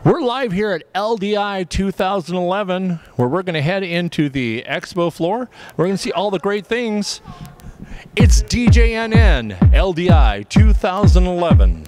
We're live here at LDI 2011, where we're going to head into the expo floor. We're going to see all the great things. It's DJNN LDI 2011.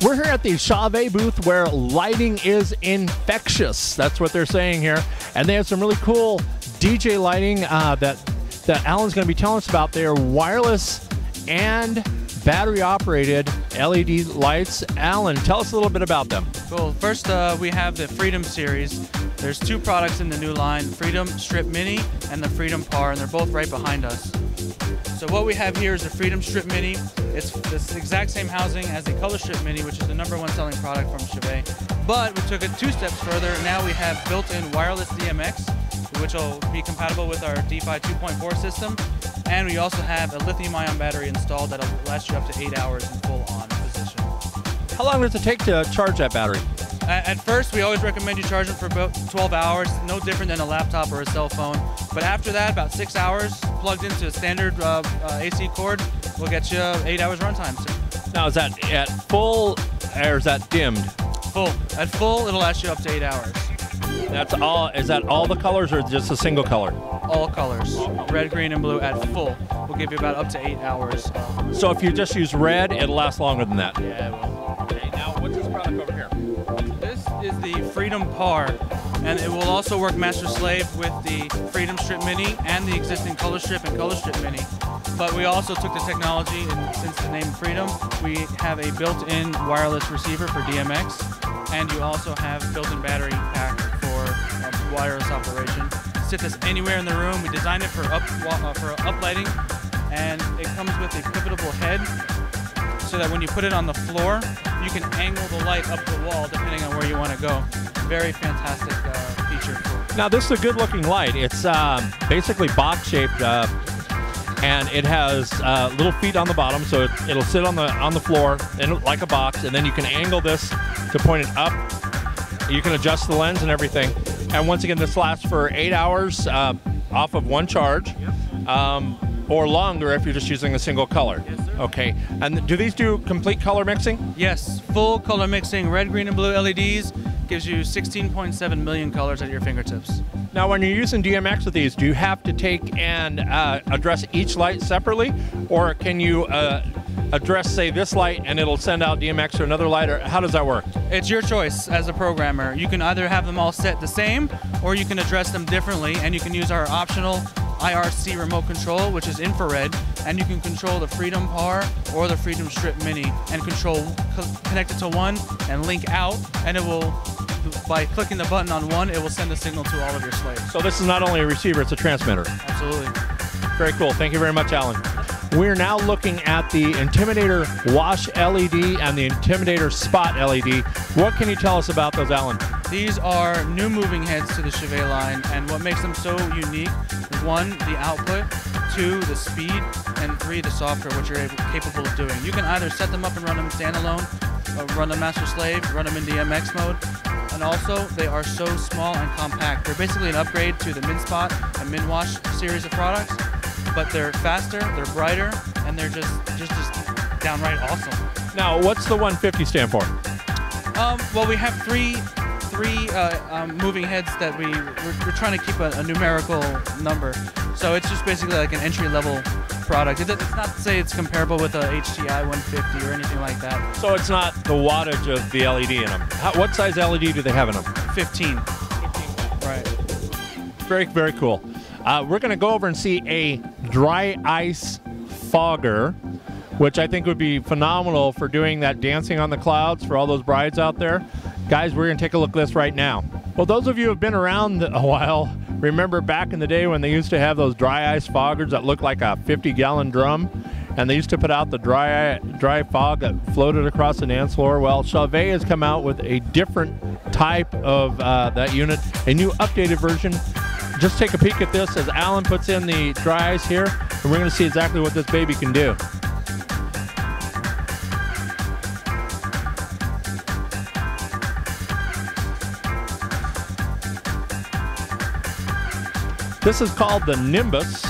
We're here at the CHAUVET booth where lighting is infectious. That's what they're saying here. And they have some really cool DJ lighting that Alan's going to be telling us about. They're wireless and battery-operated LED lights. Alan, tell us a little bit about them. Cool. First, we have the Freedom series. There's two products in the new line, Freedom Strip Mini and the Freedom Par, and they're both right behind us. So what we have here is the Freedom Strip Mini. It's the exact same housing as the Color Strip Mini, which is the #1 selling product from CHAUVET. But we took it 2 steps further. Now we have built-in wireless DMX, which will be compatible with our DeFi 2.4 system. And we also have a lithium-ion battery installed that'll last you up to 8 hours in full-on position. How long does it take to charge that battery? At first, we always recommend you charge it for about 12 hours, no different than a laptop or a cell phone. But after that, about 6 hours, plugged into a standard AC cord, will get you 8 hours runtime. Now, is that at full or is that dimmed? Full. At full, it'll last you up to 8 hours. That's all. Is that all the colors or just a single color? All colors. Red, green, and blue at full will give you about up to 8 hours. So if you just use red, it'll last longer than that? Yeah, it will. Okay, now what's this product over here? This is the Freedom Par, and it will also work master-slave with the Freedom Strip Mini and the existing Color Strip and Color Strip Mini. But we also took the technology, and since the name Freedom, we have a built-in wireless receiver for DMX, and you also have built-in battery pack for wireless operation. Sit this anywhere in the room. We designed it for uplighting, and it comes with a pivotable head, so that when you put it on the floor, you can angle the light up the wall depending on where you want to go. Very fantastic feature. Now this is a good-looking light. It's basically box-shaped, and it has little feet on the bottom, so it'll sit on the floor like a box, and then you can angle this to point it up. You can adjust the lens and everything. And once again, this lasts for 8 hours off of one charge. Yep. Or longer if you're just using a single color. Yes, sir. Okay. And do these do complete color mixing? Yes, full color mixing, red, green, and blue LEDs gives you 16.7 million colors at your fingertips. Now, when you're using DMX with these, do you have to take and address each light separately, or can you address, say, this light and it'll send out DMX or another light, or how does that work? It's your choice as a programmer. You can either have them all set the same, or you can address them differently, and you can use our optional IRC remote control, which is infrared, and you can control the Freedom Par or the Freedom Strip Mini and connect it to one and link out, and it will, by clicking the button on one, it will send a signal to all of your slaves. So this is not only a receiver, it's a transmitter. Absolutely. Very cool. Thank you very much, Alan. We're now looking at the Intimidator Wash LED and the Intimidator Spot LED. What can you tell us about those, Alan? These are new moving heads to the CHAUVET line, and what makes them so unique is 1, the output, 2, the speed, and 3, the software, which you're capable of doing. You can either set them up and run them standalone, or run them master slave, run them in DMX mode, and also they are so small and compact. They're basically an upgrade to the MinSpot and MinWash series of products, but they're faster, they're brighter, and they're just downright awesome. Now, what's the 150 stand for? Well, we have three moving heads that we're trying to keep a numerical number. So it's just basically like an entry-level product. It's not to say it's comparable with a HTI 150 or anything like that. So it's not the wattage of the LED in them. What size LED do they have in them? 15. Right. Very, very cool. We're going to go over and see a dry ice fogger, which I think would be phenomenal for doing that dancing on the clouds for all those brides out there. Guys, we're going to take a look at this right now. Well, those of you who have been around a while remember back in the day when they used to have those dry ice foggers that looked like a 50-gallon drum, and they used to put out the dry fog that floated across the dance floor? Well, CHAUVET has come out with a different type of that unit, a new updated version. Just take a peek at this as Alan puts in the dry ice here, and we're going to see exactly what this baby can do. This is called the Nimbus.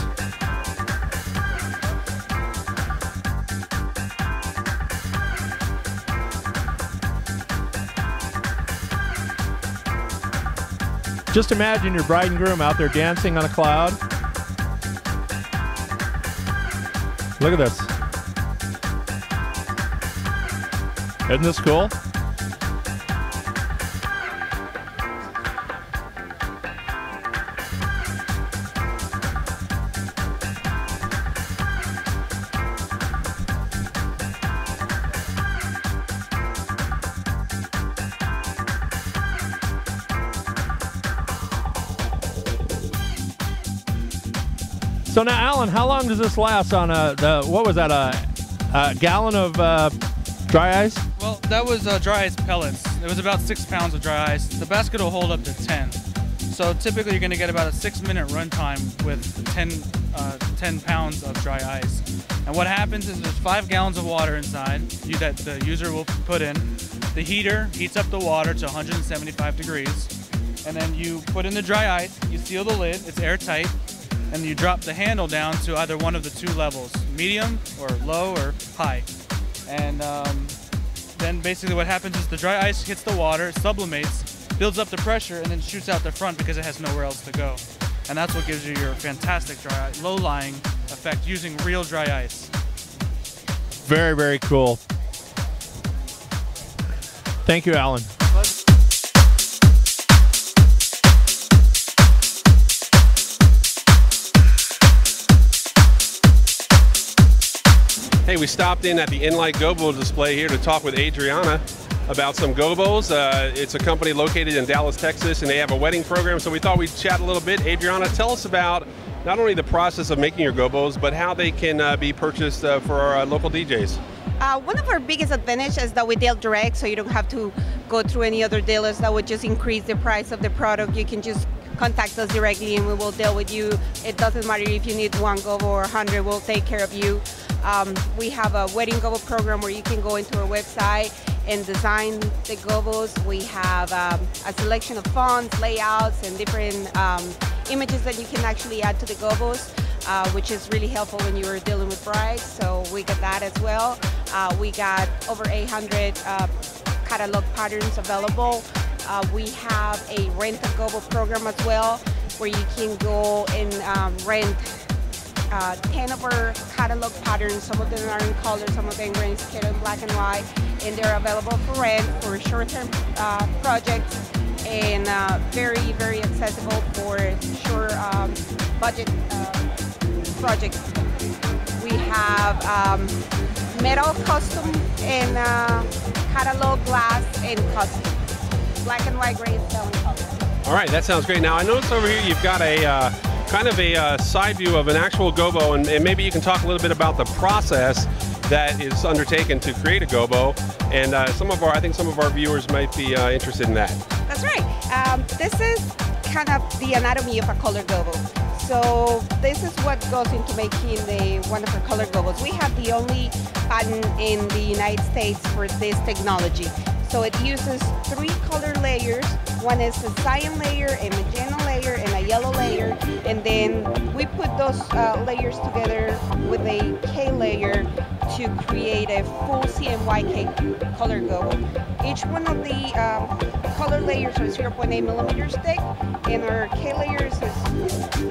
Just imagine your bride and groom out there dancing on a cloud. Look at this. Isn't this cool? So now, Alan, how long does this last on what was that, a gallon of dry ice? Well, that was dry ice pellets. It was about 6 pounds of dry ice. The basket will hold up to 10. So typically you're going to get about a 6-minute runtime with 10 pounds of dry ice. And what happens is there's 5 gallons of water inside that the user will put in. The heater heats up the water to 175 degrees. And then you put in the dry ice, you seal the lid, it's airtight, and you drop the handle down to either one of the 2 levels, medium or low or high. And then basically what happens is the dry ice hits the water, sublimates, builds up the pressure, and then shoots out the front because it has nowhere else to go. And that's what gives you your fantastic dry ice, low-lying effect using real dry ice. Very, very cool. Thank you, Alan. Hey, we stopped in at the Inlight gobo display here to talk with Adriana about some gobos. It's a company located in Dallas, Texas, and they have a wedding program, so we thought we'd chat a little bit. Adriana, tell us about not only the process of making your gobos, but how they can be purchased for our local DJs. One of our biggest advantages is that we deal direct, so you don't have to go through any other dealers that would just increase the price of the product. You can just contact us directly and we will deal with you. It doesn't matter if you need 1 gobo or 100, we'll take care of you. We have a wedding gobo program where you can go into our website and design the gobos. We have a selection of fonts, layouts, and different images that you can actually add to the gobos, which is really helpful when you're dealing with brides. So we got that as well. We got over 800 catalog patterns available. We have a rent a gobo program as well, where you can go and rent 10 of our catalog patterns. Some of them are in color, some of them are in black and white, and they're available for rent for short-term projects, and very, very accessible for short budget projects. We have metal custom and catalog glass and custom. Black and white, gray, and stone color. All right, that sounds great. Now, I noticed over here you've got a kind of a side view of an actual gobo, and maybe you can talk a little bit about the process that is undertaken to create a gobo, and I think some of our viewers might be interested in that. That's right. This is kind of the anatomy of a color gobo. So this is what goes into making the wonderful color gobos. We have the only patent in the United States for this technology. So it uses 3 color layers. One is a cyan layer, a magenta layer, and a yellow layer. And then we put those layers together with a K layer to create a full CMYK color gobo. Each one of the color layers are 0.8 millimeters thick, and our K layers is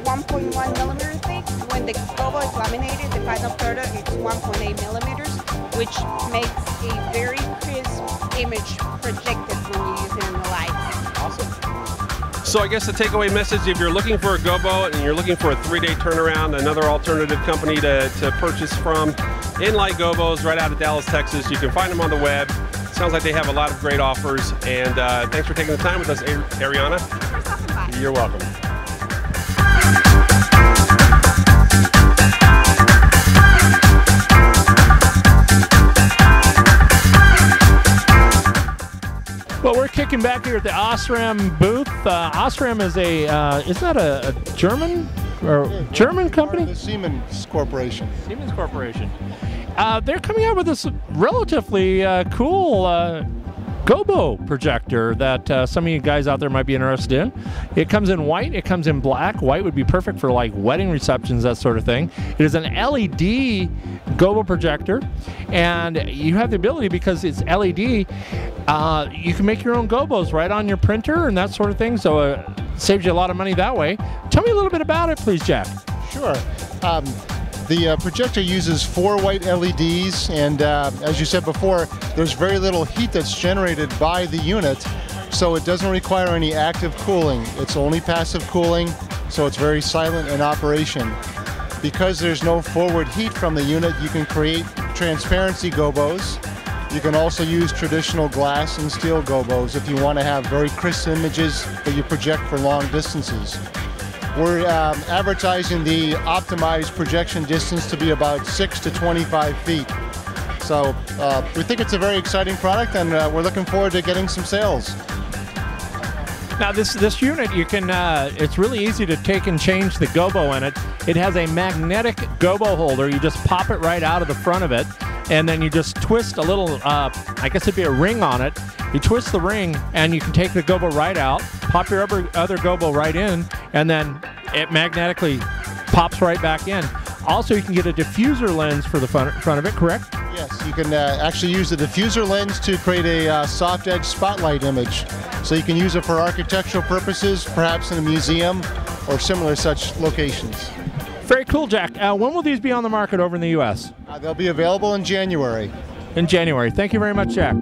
1.1 millimeters thick. When the gobo is laminated, the final product is 1.8 millimeters, which makes a very crisp image projected when you use it in the lights. Awesome. So I guess the takeaway message, if you're looking for a gobo and you're looking for a 3-day turnaround, another alternative company to purchase from, Inlight Gobos right out of Dallas, Texas. You can find them on the web. Sounds like they have a lot of great offers. And thanks for taking the time with us, Ariana. Thanks for stopping by. You're welcome. kicking back here at the Osram booth. Osram is is that a German German company? The Siemens Corporation. Siemens Corporation. They're coming out with this relatively cool gobo projector that some of you guys out there might be interested in. It comes in white, it comes in black. White would be perfect for like wedding receptions, that sort of thing. It is an LED gobo projector, and you have the ability, because it's LED, you can make your own gobos right on your printer and that sort of thing, so it saves you a lot of money that way. Tell me a little bit about it, please, Jack. Sure. The projector uses 4 white LEDs, and as you said before, there's very little heat that's generated by the unit, so it doesn't require any active cooling. It's only passive cooling, so it's very silent in operation. Because there's no forward heat from the unit, you can create transparency gobos. You can also use traditional glass and steel gobos if you want to have very crisp images that you project for long distances. We're advertising the optimized projection distance to be about 6 to 25 feet. So we think it's a very exciting product, and we're looking forward to getting some sales. Now this unit, you can it's really easy to take and change the gobo in it. It has a magnetic gobo holder. You just pop it right out of the front of it, and then you just twist a little, I guess it'd be a ring on it. You twist the ring, and you can take the gobo right out, pop your other gobo right in, and then it magnetically pops right back in. Also, you can get a diffuser lens for the front of it, correct? Yes, you can actually use the diffuser lens to create a soft edge spotlight image. So you can use it for architectural purposes, perhaps in a museum or similar such locations. Very cool, Jack. When will these be on the market over in the U.S.? They'll be available in January. In January. Thank you very much, Jack.